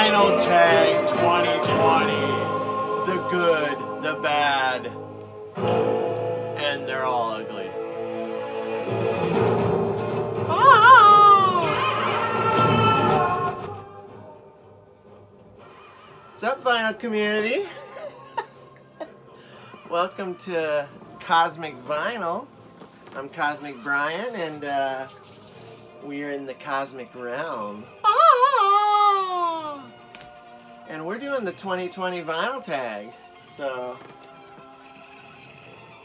Vinyl Tag 2020. The good, the bad, and they're all ugly. What's up, vinyl community? Welcome to Cosmic Vinyl. I'm Cosmic Brian, and we are in the cosmic realm. And we're doing the 2020 vinyl tag. So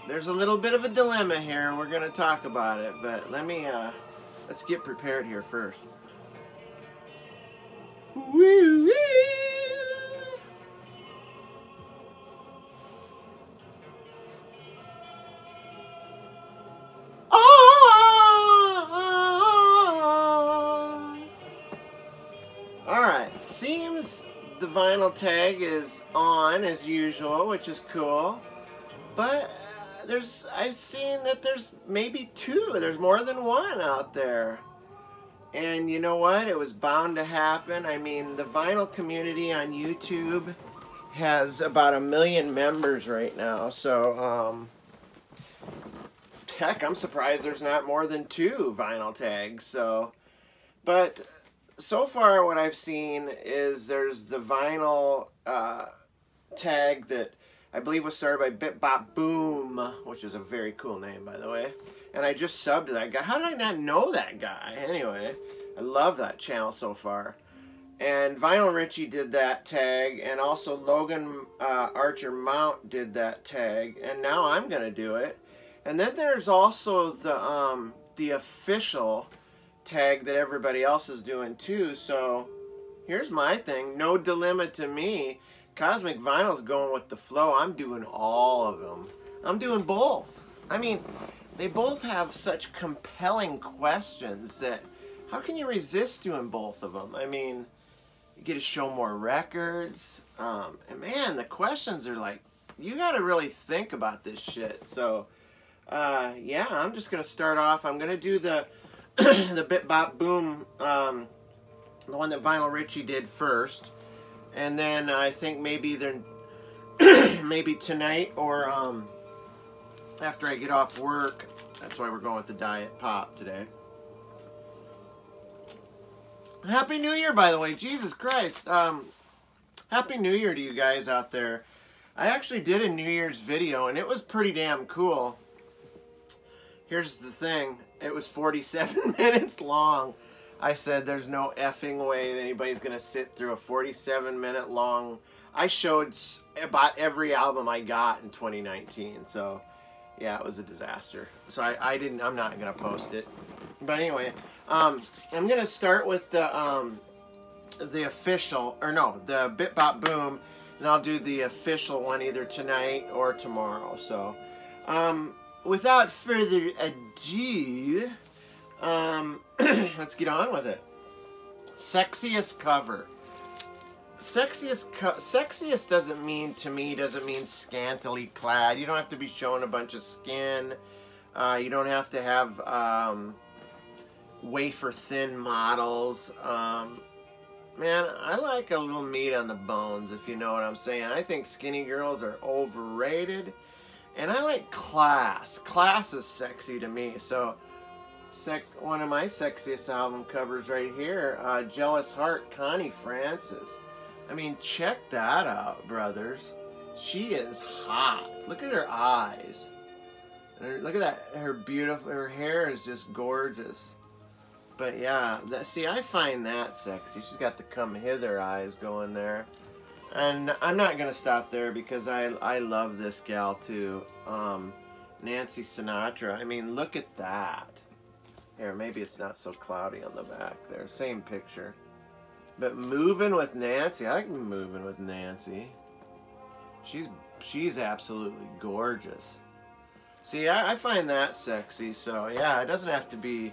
there's a little bit of a dilemma here. We're gonna talk about it, but let's get prepared here first. Woo-wee. Alright, seems the vinyl tag is on as usual, which is cool, but I've seen that there's maybe two, there's more than one out there. And you know what? It was bound to happen. I mean, the vinyl community on YouTube has about 1 million members right now, so heck, I'm surprised there's not more than 2 vinyl tags. So, but so far what I've seen is there's the vinyl tag that I believe was started by BipBopBoom, which is a very cool name, by the way. And I just subbed to that guy. How did I not know that guy? Anyway, I love that channel so far. And Vinyl Richie did that tag, and also Logan Archer Mount did that tag, and now I'm gonna do it. And then there's also the official tag that everybody else is doing too. So here's my thing, no dilemma to me. Cosmic Vinyl's going with the flow. I'm doing all of them. I'm doing both. I mean, they both have such compelling questions that how can you resist doing both of them? I mean, you get to show more records, and man, the questions are like, you got to really think about this shit. So yeah, I'm just gonna start off. I'm gonna do the the BipBopBoom, the one that Vinyl Richie did first, and then I think maybe maybe tonight or after I get off work. That's why we're going with the Diet Pop today. Happy New Year, by the way. Jesus Christ. Happy New Year to you guys out there. I actually did a New Year's video, and it was pretty damn cool. Here's the thing. It was 47 minutes long. I said there's no effing way that anybody's going to sit through a 47-minute long... I showed about every album I got in 2019, so... yeah, it was a disaster. So I'm not going to post it. But anyway, I'm going to start with the official, or no, the BipBopBoom, and I'll do the official one either tonight or tomorrow. So, without further ado, let's get on with it. Sexiest cover. Sexiest doesn't mean, to me, doesn't mean scantily clad. You don't have to be showing a bunch of skin. You don't have to have wafer thin models. Man, I like a little meat on the bones, if you know what I'm saying. I think skinny girls are overrated. And I like class. Class is sexy to me. So, one of my sexiest album covers right here, Jealous Heart, Connie Francis. I mean, check that out, brothers. She is hot. Look at her eyes. Look at that. Her hair is just gorgeous. But yeah, see, I find that sexy. She's got the come hither eyes going there. And I'm not going to stop there because I love this gal too. Nancy Sinatra. I mean, look at that. Here, maybe it's not so cloudy on the back there. Same picture. But Moving with Nancy, I like Moving with Nancy. She's absolutely gorgeous. See, I find that sexy. So yeah, it doesn't have to be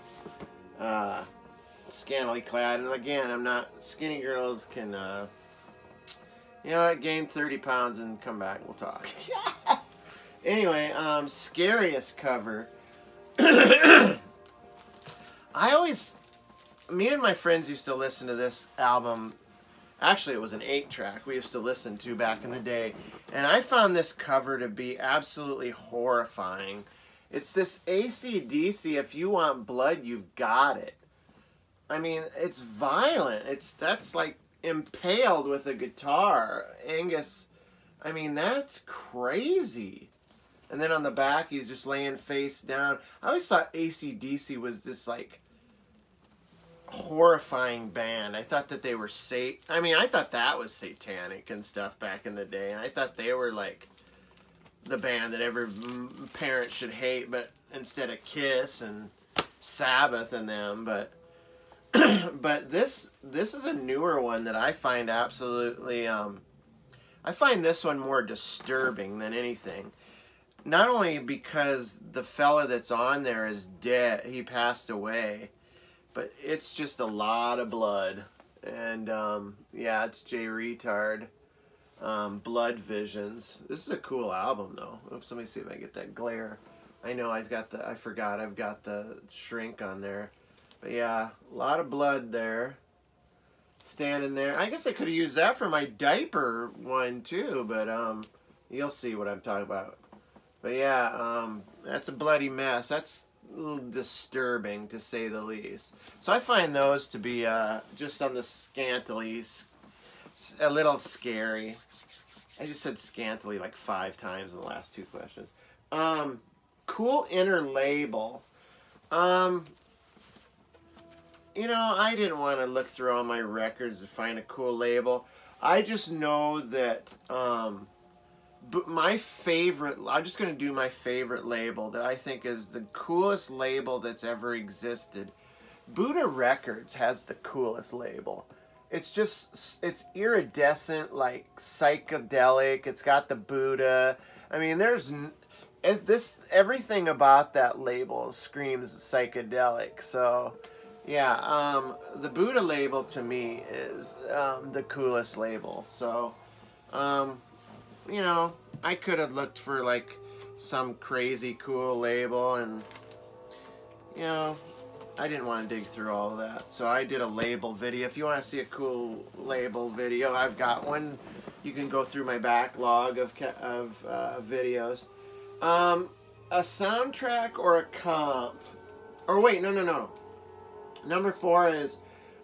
scantily clad. And again, I'm not. Skinny girls can, you know what, gain 30 pounds and come back. We'll talk. Anyway, scariest cover. Me and my friends used to listen to this album Actually, it was an 8-track we used to listen to back in the day. And I found this cover to be absolutely horrifying. It's this AC/DC, if you want blood, you've got it. I mean, it's violent. That's like impaled with a guitar. Angus, I mean, that's crazy. And then on the back, he's just laying face down. I always thought AC/DC was this like horrifying band. I thought that they were I thought that was satanic and stuff back in the day. And I thought they were like the band that every parent should hate, but instead of Kiss and Sabbath and them. But but this is a newer one that I find absolutely I find this one more disturbing than anything. Not only because the fella that's on there is dead, he passed away, but it's just a lot of blood. And yeah, it's Jay Retard, Blood Visions. This is a cool album though. Oops, let me see if I get that glare. I know I forgot I've got the shrink on there. But yeah, a lot of blood there. Standing there. I guess I could have used that for my diaper one too, but you'll see what I'm talking about. But yeah, that's a bloody mess. That's a little disturbing, to say the least. So I find those to be just on the scantily, a little scary. I just said scantily like 5 times in the last 2 questions. Cool inner label. You know, I didn't want to look through all my records to find a cool label. I just know that but my favorite, I'm just going to do my favorite label that I think is the coolest label that's ever existed. Buddha Records has the coolest label. It's just, it's iridescent, like psychedelic. It's got the Buddha. I mean, everything about that label screams psychedelic. So, yeah, the Buddha label to me is the coolest label. So, you know, I could have looked for like some crazy cool label, and you know, I didn't want to dig through all of that. So I did a label video. If you want to see a cool label video, I've got one. You can go through my backlog of videos. A soundtrack or a comp? Or wait, no. Number 4 is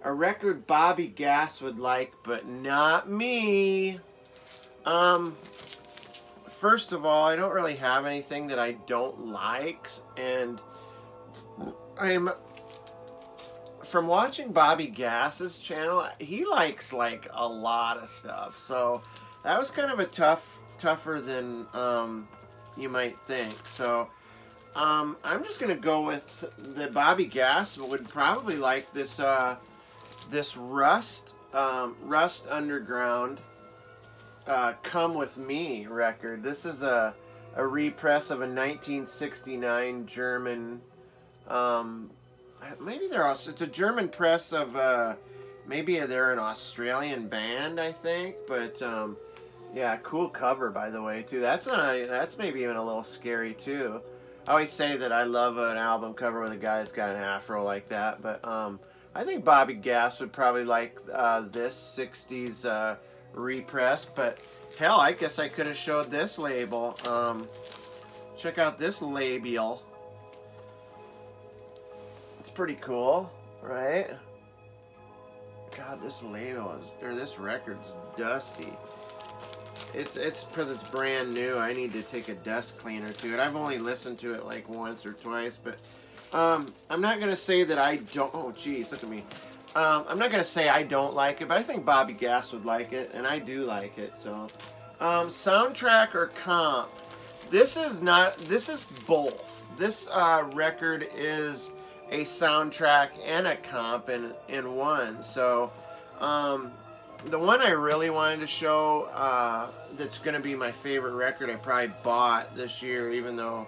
a record Bobby Gass would like, but not me. First of all, I don't really have anything that I don't like, and from watching Bobby Gass's channel, he likes like a lot of stuff, so that was kind of a tougher than you might think. So I'm just gonna go with the Bobby Gass would probably like this this Rust Underground Come With Me record. This is a repress of a 1969 German, maybe they're also, it's a German press of, maybe they're an Australian band, I think, but, yeah, cool cover, by the way, too. That's maybe even a little scary, too. I always say that I love an album cover with a guy that's got an afro like that, but, I think Bobby Gass would probably like, this 60s, repress, but hell, I guess I could have showed this label. Check out this label. It's pretty cool, right? God, this label is, or this record's dusty. It's because it's brand new. I need to take a dust cleaner to it. I've only listened to it like once or twice, but I'm not gonna say that I don't. Oh, geez, look at me. I'm not going to say I don't like it, but I think Bobby Gass would like it, and I do like it. So, soundtrack or comp? This is both. This record is a soundtrack and a comp in one. So, the one I really wanted to show that's going to be my favorite record I probably bought this year, even though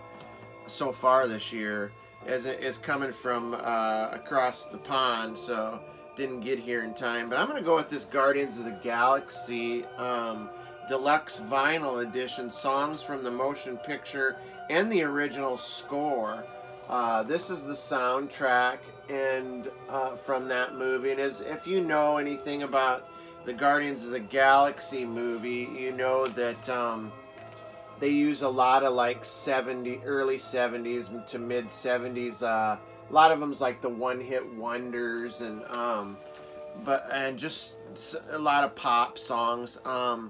so far this year, is coming from across the pond, so didn't get here in time. But I'm going to go with this Guardians of the Galaxy Deluxe Vinyl Edition, songs from the motion picture and the original score. This is the soundtrack and from that movie. And if you know anything about the Guardians of the Galaxy movie, you know that they use a lot of like early 70s to mid 70s. A lot of them's like the one-hit wonders, and just a lot of pop songs. And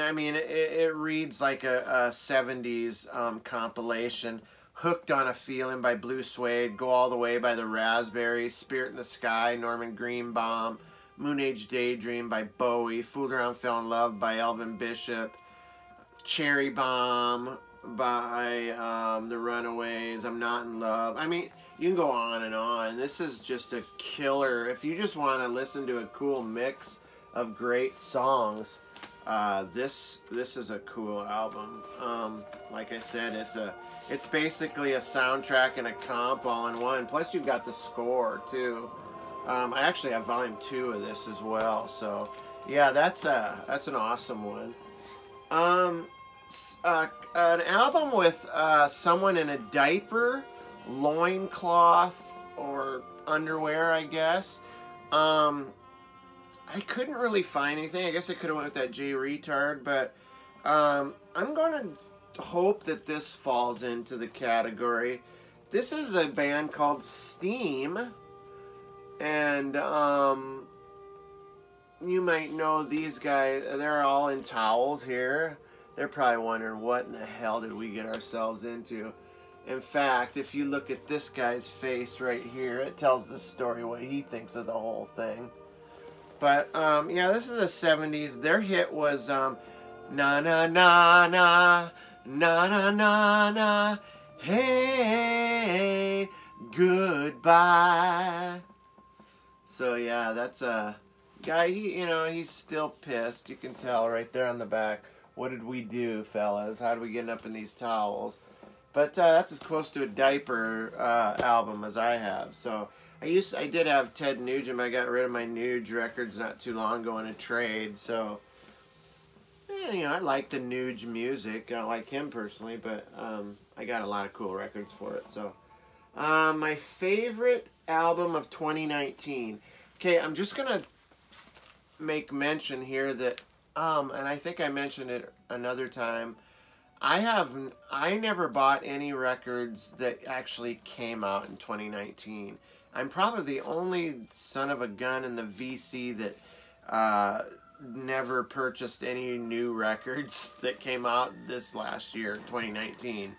I mean, it reads like a 70s compilation. Hooked on a Feeling by Blue Suede, Go All the Way by the Raspberries, Spirit in the Sky, Norman Greenbaum, Moon Age Daydream by Bowie, Fooled Around Fell in Love by Elvin Bishop, Cherry Bomb by the Runaways, I'm Not in Love. I mean, you can go on and on. This is just a killer. If you just want to listen to a cool mix of great songs, this is a cool album. Like I said, it's basically a soundtrack and a comp all in one. Plus, you've got the score too. I actually have volume 2 of this as well. So, yeah, that's an awesome one. An album with someone in a diaper, loincloth, or underwear, I guess. I couldn't really find anything. I guess I could have went with that J Retard, but I'm gonna hope that this falls into the category. This is a band called Steam, and you might know these guys. They're all in towels here. They're probably wondering, what in the hell did we get ourselves into? In fact, if you look at this guy's face right here, it tells the story what he thinks of the whole thing. But, yeah, this is the 70s. Their hit was, Na Na Na Na, Na Na Na Na, Hey, Goodbye. So, yeah, that's a guy, he's still pissed. You can tell right there on the back. What did we do, fellas? How do we get up in these towels? But that's as close to a diaper album as I have. So I did have Ted Nugent. I got rid of my Nuge records not too long ago in a trade. So I like the Nuge music. I don't like him personally, but I got a lot of cool records for it. So my favorite album of 2019. Okay, I'm just gonna make mention here that and I think I mentioned it another time. I never bought any records that actually came out in 2019. I'm probably the only son of a gun in the VC that never purchased any new records that came out this last year, 2019.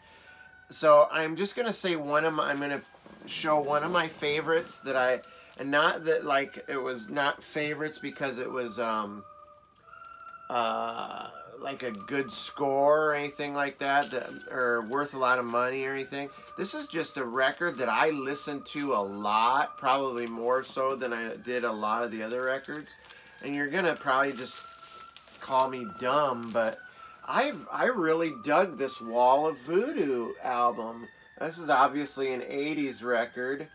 So I'm just gonna say I'm gonna show one of my favorites that and not that like it was not favorites because it was like a good score or anything like that, or worth a lot of money or anything. This is just a record that I listened to a lot, probably more so than I did a lot of the other records. And you're gonna probably just call me dumb, but I really dug this Wall of Voodoo album. This is obviously an 80s record,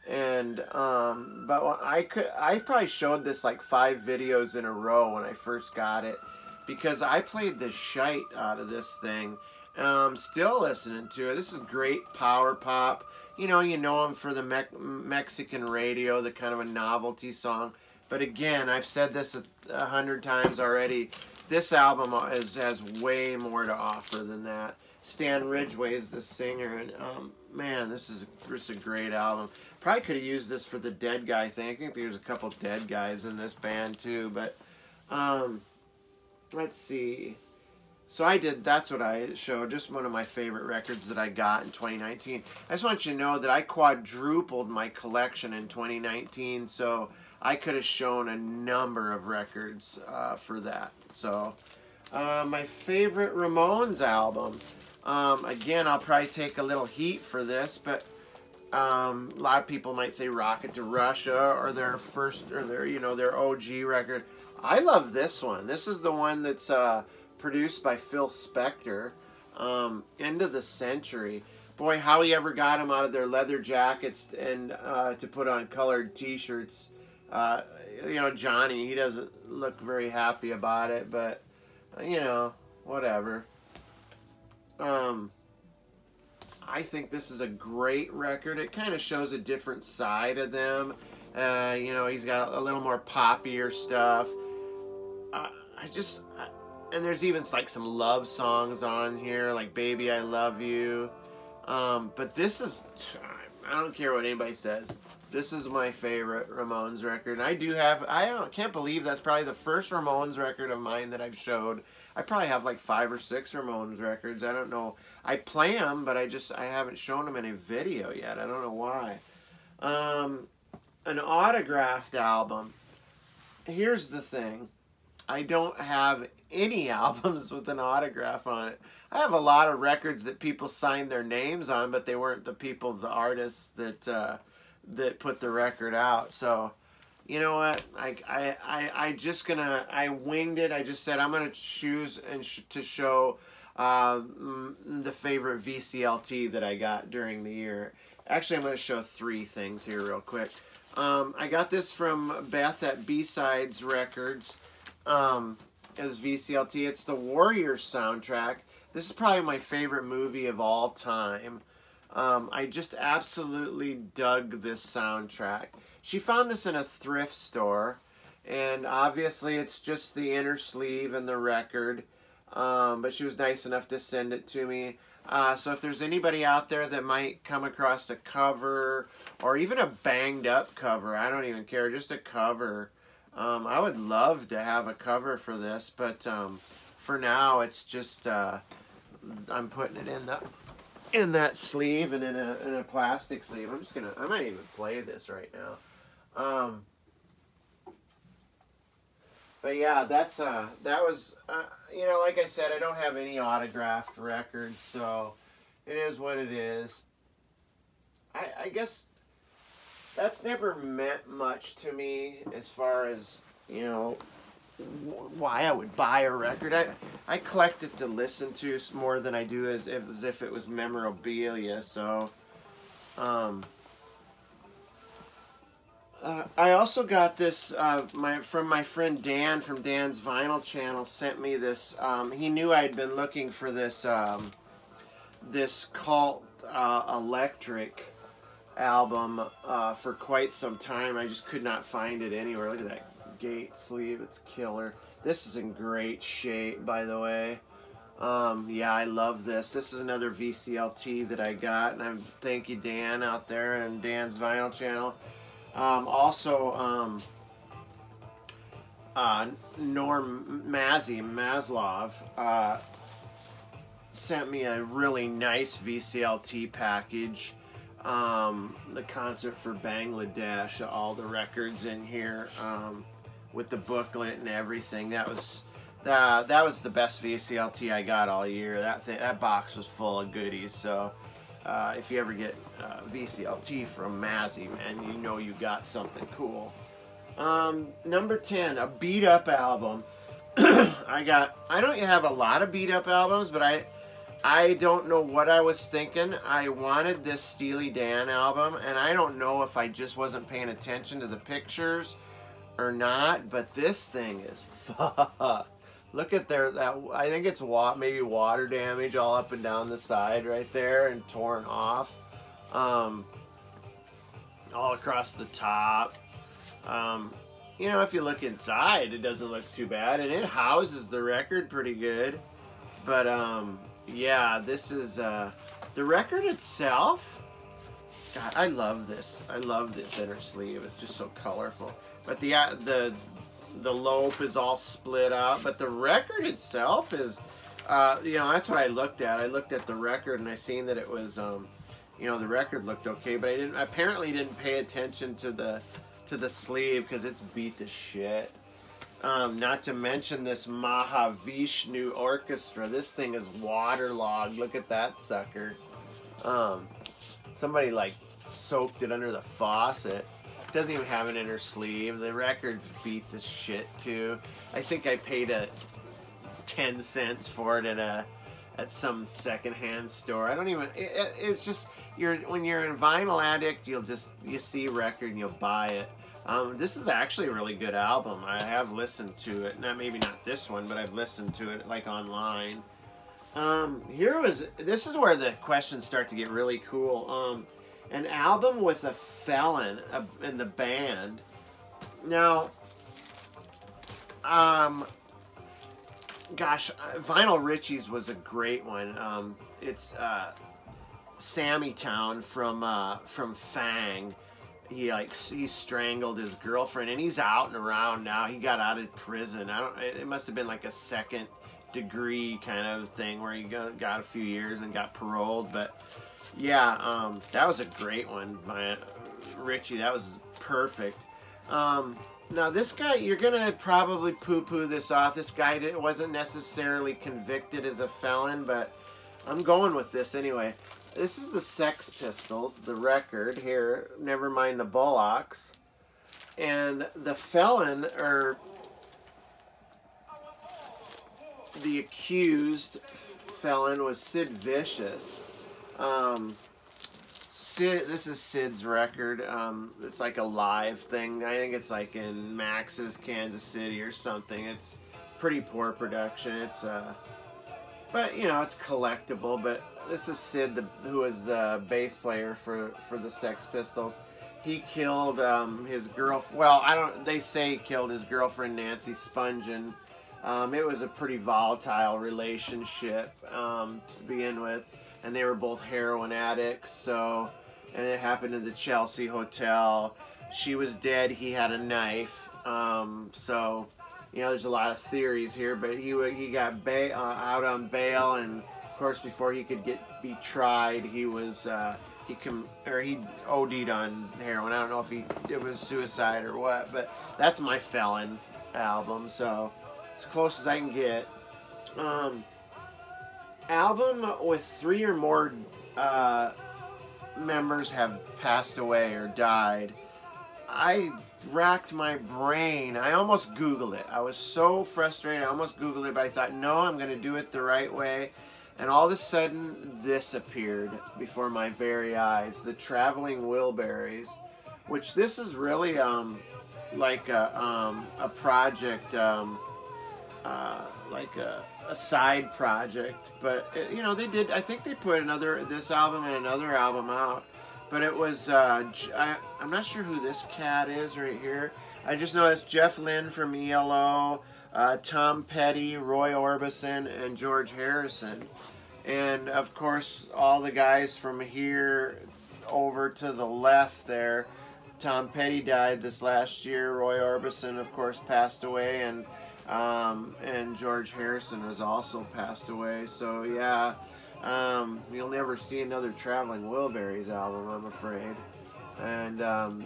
and but I probably showed this like 5 videos in a row when I first got it, because I played the shite out of this thing. Still listening to it. This is great power pop. You know them for the Mexican radio, the kind of a novelty song. But again, I've said this 100 times already. This album has way more to offer than that. Stan Ridgway is the singer, and man, this is a great album. Probably could have used this for the Dead Guy thing. I think there's a couple Dead Guys in this band too, but let's see. So that's what I showed, just one of my favorite records that I got in 2019. I just want you to know that I quadrupled my collection in 2019, so I could have shown a number of records for that. So my favorite Ramones album. Again, I'll probably take a little heat for this, but a lot of people might say Rocket to Russia or their OG record. I love this one. This is the one that's produced by Phil Spector. End of the Century. Boy, how he ever got them out of their leather jackets and to put on colored t-shirts. Johnny, he doesn't look very happy about it, but whatever. I think this is a great record. It kind of shows a different side of them. You know, he's got a little more poppier stuff. And there's even like some love songs on here, like "Baby I Love You." But this is, I don't care what anybody says, this is my favorite Ramones record. And I can't believe that's probably the first Ramones record of mine that I've showed. I probably have like 5 or 6 Ramones records. I don't know. I play them, but I haven't shown them in a video yet. I don't know why. An autographed album. Here's the thing. I don't have any albums with an autograph on it. I have a lot of records that people signed their names on, but they weren't the artists that put the record out. So, you know what? I winged it. I just said I'm gonna choose to show the favorite VCLT that I got during the year. Actually, I'm gonna show 3 things here real quick. I got this from Beth at B-Sides Records. As VCLT. It's the Warriors soundtrack. This is probably my favorite movie of all time. I just absolutely dug this soundtrack. She found this in a thrift store, and obviously it's just the inner sleeve and the record, but she was nice enough to send it to me. So if there's anybody out there that might come across a cover, or even a banged up cover, I don't even care, just a cover, I would love to have a cover for this, but for now it's just I'm putting it in that sleeve and in a plastic sleeve. I might even play this right now. But yeah, that was you know, like I said, I don't have any autographed records, so it is what it is. I guess that's never meant much to me as far as, you know, why I would buy a record. I collect it to listen to more than I do as if it was memorabilia. So I also got this from my friend Dan from Dan's Vinyl Channel. Sent me this. He knew I'd been looking for this this Cult Electric album for quite some time. I just could not find it anywhere. Look at that gate sleeve, it's killer. This is in great shape, by the way. Yeah, I love this. This is another VCLT that I got, and thank you, Dan, out there and Dan's Vinyl Channel. Also, Norm Maslov sent me a really nice VCLT package. The concert for Bangladesh, all the records in here, with the booklet and everything. That was the best VCLT I got all year. That box was full of goodies. So if you ever get VCLT from Mazzy, man, you know you got something cool. Number 10, a beat up album. I don't have a lot of beat up albums, but I don't know what I was thinking. I wanted this Steely Dan album, and I don't know if I just wasn't paying attention to the pictures or not, but this thing is fuck. Look at I think it's maybe water damage all up and down the side right there and torn off. All across the top. You know, if you look inside, it doesn't look too bad, and it houses the record pretty good. But yeah, this is the record itself. God, I love this. I love this inner sleeve. It's just so colorful. But the lope is all split up. But the record itself is, you know, that's what I looked at. I looked at the record and I seen that it was, you know, the record looked okay. But I apparently didn't pay attention to the sleeve because it's beat to shit. Not to mention this Mahavishnu Orchestra. This thing is waterlogged. Look at that sucker. Somebody like soaked it under the faucet. It doesn't even have an inner sleeve. The record's beat to shit too. I think I paid 10 cents for it at some secondhand store. I don't even. It's just when you're a vinyl addict, you see a record and you'll buy it. This is actually a really good album. I have listened to it. Maybe not this one, but I've listened to it like online. This is where the questions start to get really cool. an album with a felon in the band. Now, gosh, Vinyl Richie's was a great one. It's Sammy Town from Fang. He strangled his girlfriend, and he's out and around now. He got out of prison. It must have been like a second degree kind of thing where he got a few years and got paroled. But yeah, that was a great one by Richie. That was perfect. Now this guy, you're gonna probably poo-poo this off. This guy wasn't necessarily convicted as a felon, but I'm going with this anyway. This is the Sex Pistols, the record here, never mind the Bullocks. And the felon, or the accused felon, was Sid Vicious. This is Sid's record. It's like a live thing. I think it's like in Max's Kansas City or something. It's pretty poor production. It's but you know, it's collectible. But this is Sid, who was the bass player for the Sex Pistols. He killed his girlfriend. Well, they say he killed his girlfriend Nancy Spungen. It was a pretty volatile relationship to begin with, and they were both heroin addicts. So, and it happened in the Chelsea Hotel. She was dead. He had a knife. So, you know, there's a lot of theories here, but he got out on bail, and of course, before he could be tried, he was he OD'd on heroin. I don't know if it was suicide or what, but that's my Felon album, so as close as I can get. Album with 3 or more members have passed away or died. I racked my brain. I almost Googled it. I was so frustrated. I almost Googled it, but I thought, no, I'm going to do it the right way. And all of a sudden, this appeared before my very eyes. The Traveling Wilburys, which this is really like a project, like a side project. But, you know, they did, I think they put this album and another album out. But it was, I'm not sure who this cat is right here. I just know it's Jeff Lynne from ELO, Tom Petty, Roy Orbison, and George Harrison. And, of course, all the guys from here over to the left there. Tom Petty died this last year. Roy Orbison, of course, passed away. And George Harrison has also passed away. So, yeah. You'll never see another Traveling Wilburys album, I'm afraid. And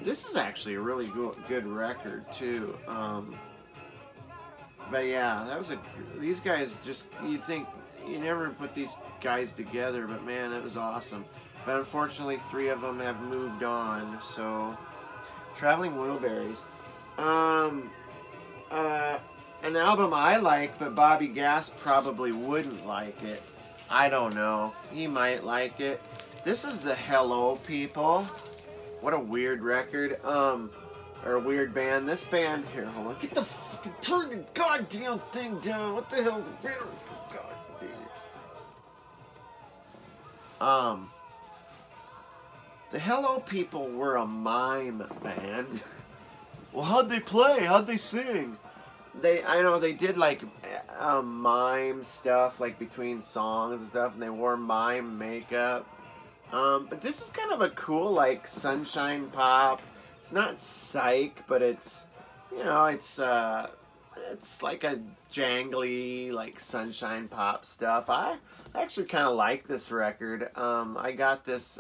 this is actually a really good record too. But yeah, these guys just, you'd think you never put these guys together, but man, that was awesome. But unfortunately, 3 of them have moved on. So, Traveling Wilburys. An album I like, but Bobby Gass probably wouldn't like it. I don't know. He might like it. This is the Hello People. What a weird record. Or a weird band. This band here, hold on. Get the fucking turn the goddamn thing down. What the hell's God damn. The Hello People were a mime band. Well, how'd they play? How'd they sing? I know they did like mime stuff, like between songs and stuff, and they wore mime makeup. But this is kind of a cool, like, sunshine pop. It's not psych, but it's, you know, it's like a jangly, like, sunshine pop stuff. I actually kind of like this record. I got this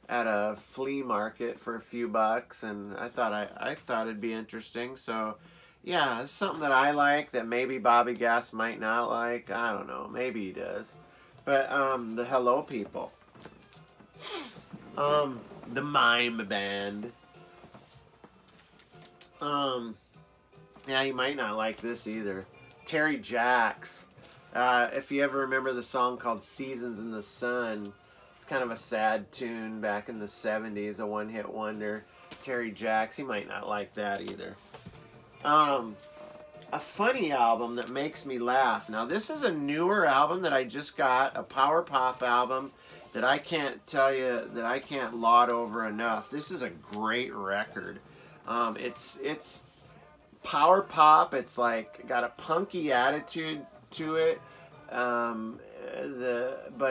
at a flea market for a few bucks, and I thought it'd be interesting. So, yeah, it's something that I like that maybe Bobby Gass might not like. I don't know. Maybe he does. But, the Hello People. The Mime Band. Yeah, you might not like this either. Terry Jacks. If you ever remember the song called Seasons in the Sun, it's kind of a sad tune back in the 70s, a one-hit wonder. Terry Jacks, he might not like that either. A funny album that makes me laugh. Now, this is a newer album that I just got, a power pop album that I can't tell you, that I can't laud over enough. This is a great record. It's power pop. It's like got a punky attitude to it. But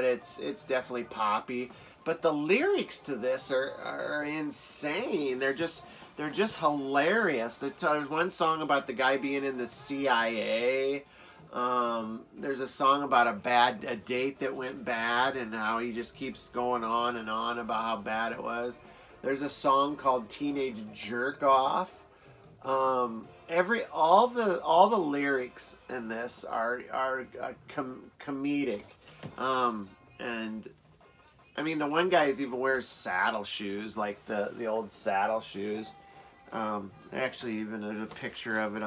it's definitely poppy. But the lyrics to this are insane. They're just hilarious. There's one song about the guy being in the CIA. There's a song about a date that went bad and how he just keeps going on and on about how bad it was. There's a song called Teenage Jerk Off. All the lyrics in this are comedic. And I mean, the one guy even wears saddle shoes, like the old saddle shoes. Actually, even there's a picture of it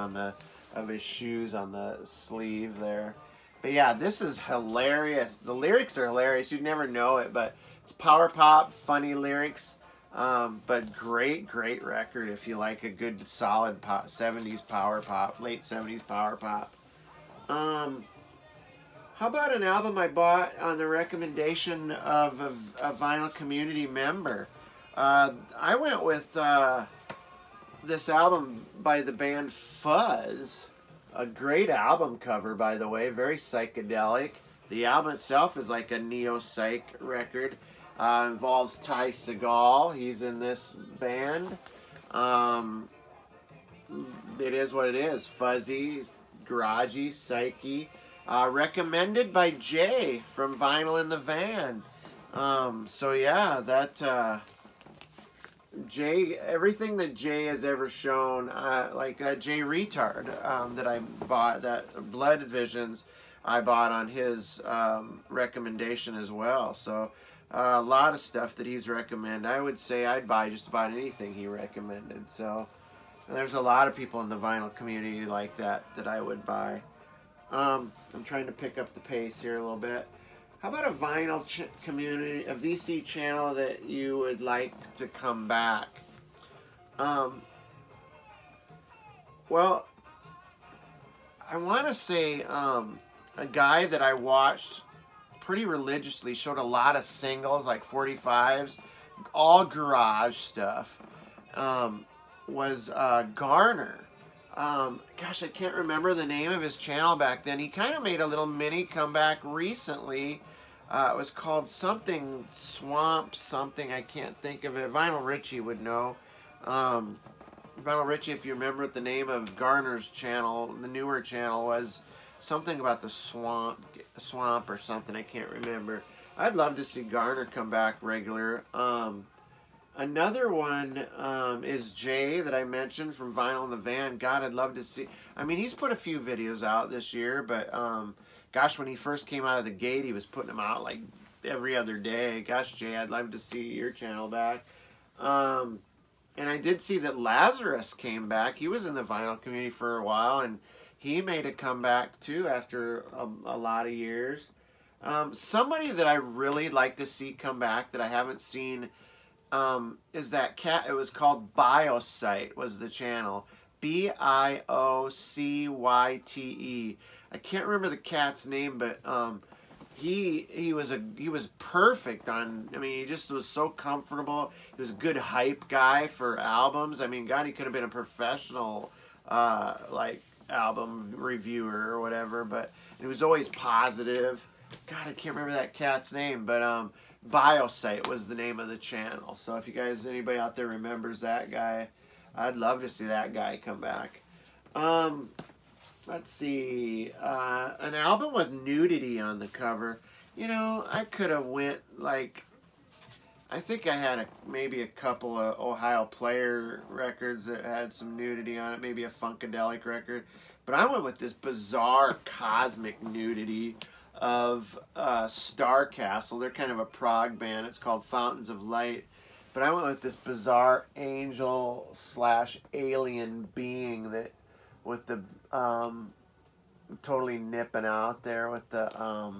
of his shoes on the sleeve there. But yeah, this is hilarious. The lyrics are hilarious. You'd never know it, but it's power pop, funny lyrics. But great record if you like a good solid 70s power pop, late 70s power pop. How about an album I bought on the recommendation of a vinyl community member? I went with this album by the band Fuzz. A great album cover, by the way, very psychedelic. The album itself is like a neo-psych record. Involves Ty Segall. He's in this band. It is what it is. Fuzzy, garagey, psyche. Recommended by Jay from Vinyl in the Van. So yeah, that Jay, everything that Jay has ever shown, like that Jay Retard that I bought, that Blood Visions, I bought on his recommendation as well. So a lot of stuff that he's recommended. I would say I'd buy just about anything he recommended. So there's a lot of people in the vinyl community like that I would buy. I'm trying to pick up the pace here a little bit. How about a vinyl community, a VC channel that you would like to come back? Well, I want to say a guy that I watched pretty religiously, showed a lot of singles, like 45s, all garage stuff, was Garner. Gosh, I can't remember the name of his channel back then. He kind of made a little mini comeback recently. It was called something Swamp something. I can't think of it. Vinyl Richie would know. Vinyl Richie, if you remember what the name of Garner's channel, the newer channel, was something about the swamp or something. I can't remember. I'd love to see Garner come back regular. Another one is Jay that I mentioned from Vinyl in the Van. God, I'd love to see. I mean, he's put a few videos out this year, but gosh, when he first came out of the gate, he was putting them out like every other day. Gosh, Jay, I'd love to see your channel back. And I did see that Lazarus came back. He was in the vinyl community for a while, and he made a comeback too after a lot of years. Somebody that I really like to see come back that I haven't seen is that cat. It was called Biocyte was the channel. Biocyte. I can't remember the cat's name, but he was perfect on. I mean, he just was so comfortable. He was a good hype guy for albums. I mean, God, he could have been a professional like album reviewer or whatever. But he was always positive. God, I can't remember that cat's name, but Biocyte was the name of the channel. So if you guys, anybody out there remembers that guy, I'd love to see that guy come back. Let's see, an album with nudity on the cover. You know, I could have went like, I think I had maybe a couple of Ohio Player records that had some nudity on it, maybe a Funkadelic record, but I went with this bizarre cosmic nudity of Starcastle. They're kind of a prog band. It's called Fountains of Light. But I went with this bizarre angel / alien being that with the totally nipping out there with the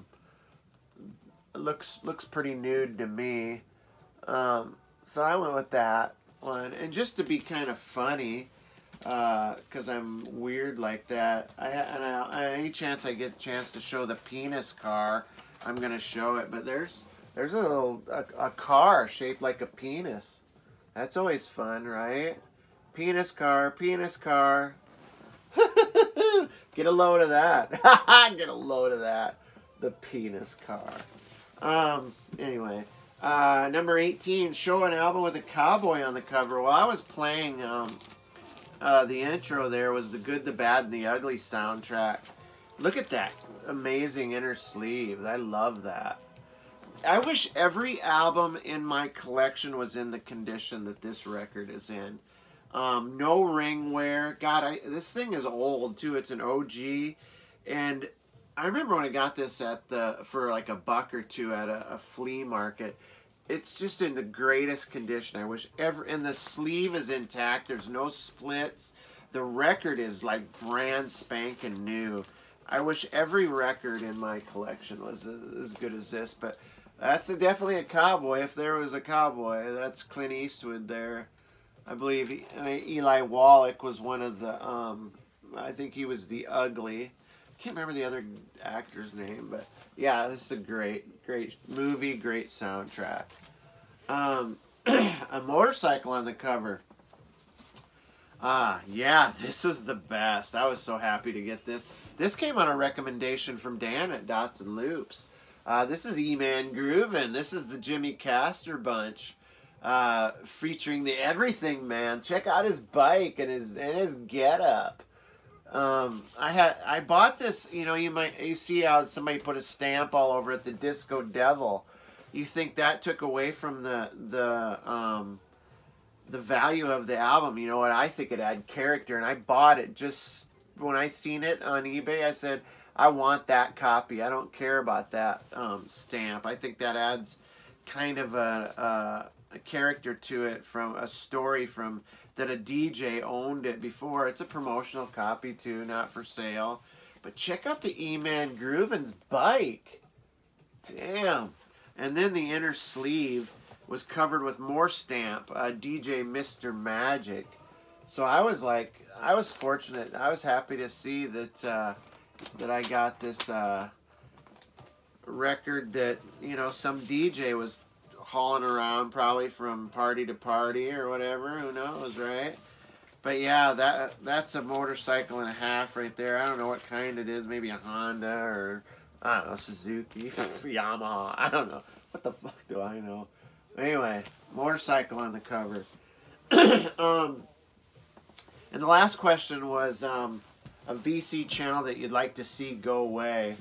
looks pretty nude to me. So I went with that one, and just to be kind of funny, because I'm weird like that. Any chance I get a chance to show the penis car, I'm gonna show it. But there's There's a car shaped like a penis. That's always fun, right? Penis car, penis car. Get a load of that. Get a load of that. The penis car. Anyway. Number 18, show an album with a cowboy on the cover. Well, I was playing the intro there was the Good, the Bad, and the Ugly soundtrack. Look at that amazing inner sleeve. I love that. I wish every album in my collection was in the condition that this record is in. No ring wear. God, this thing is old too. It's an OG, and I remember when I got this for like $1 or $2 at a flea market. It's just in the greatest condition. I wish and the sleeve is intact. There's no splits. The record is like brand spanking new. I wish every record in my collection was as good as this, but that's definitely a cowboy. If there was a cowboy, that's Clint Eastwood there. I believe Eli Wallach was one of the, I think he was the Ugly. Can't remember the other actor's name, but yeah, this is a great movie, great soundtrack. A motorcycle on the cover. Yeah, this was the best. I was so happy to get this. This came on a recommendation from Dan at Dots and Loops. This is E-Man Groovin'. This is the Jimmy Castor bunch, featuring the Everything Man. Check out his bike and his getup. I bought this. You know, you see how somebody put a stamp all over it, the Disco Devil. You think that took away from the value of the album? You know what? I think it had character, and I bought it just when I seen it on eBay. I said, I want that copy. I don't care about that stamp. I think that adds kind of a character to it, from a story from that a DJ owned it before. It's a promotional copy too, not for sale. But check out the E-Man Groovin's bike. Damn. And then the inner sleeve was covered with more stamp, DJ Mr. Magic. So I was fortunate. I was happy to see that that I got this record that, you know, some DJ was hauling around, probably from party to party or whatever. Who knows, right? But yeah, that's a motorcycle and a half right there. I don't know what kind it is. Maybe a Honda or, I don't know, Suzuki, Yamaha. I don't know. What the fuck do I know? Anyway, motorcycle on the cover. And the last question was a VC channel that you'd like to see go away.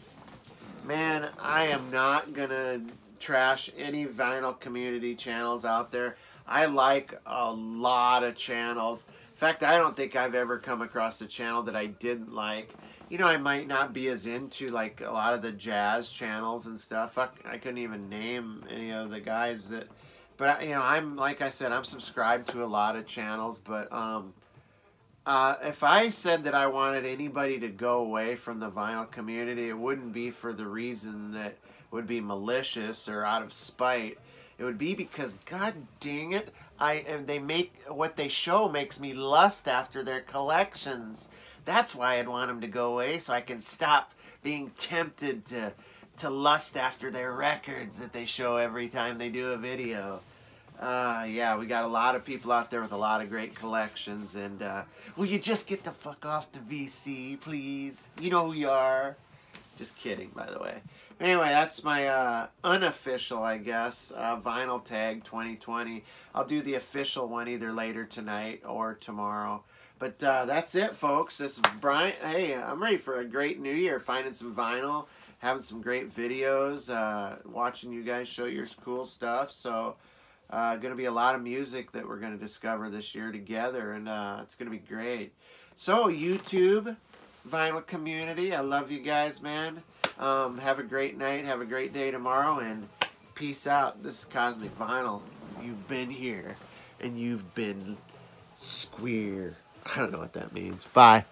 Man, I am not going to trash any vinyl community channels out there. I like a lot of channels. In fact, I don't think I've ever come across a channel that I didn't like. You know, I might not be as into like a lot of the jazz channels and stuff. Fuck, I couldn't even name any of the guys that, but you know, I'm, like I said, I'm subscribed to a lot of channels. But if I said that I wanted anybody to go away from the vinyl community, it wouldn't be for the reason that would be malicious or out of spite. It would be because, god dang it, what they show makes me lust after their collections. That's why I'd want them to go away, so I can stop being tempted to lust after their records that they show every time they do a video. Yeah, we got a lot of people out there with a lot of great collections, and will you just get the fuck off the VC, please? You know who you are. Just kidding, by the way. Anyway, that's my unofficial, I guess, vinyl tag 2020. I'll do the official one either later tonight or tomorrow. But that's it, folks. This is Brian. Hey, I'm ready for a great new year. Finding some vinyl, having some great videos, watching you guys show your cool stuff. So, going to be a lot of music that we're going to discover this year together, and it's going to be great. So, YouTube, vinyl community, I love you guys, man. Have a great night. Have a great day tomorrow, and peace out. This is Cosmic Vinyl. You've been here, and you've been square. I don't know what that means. Bye.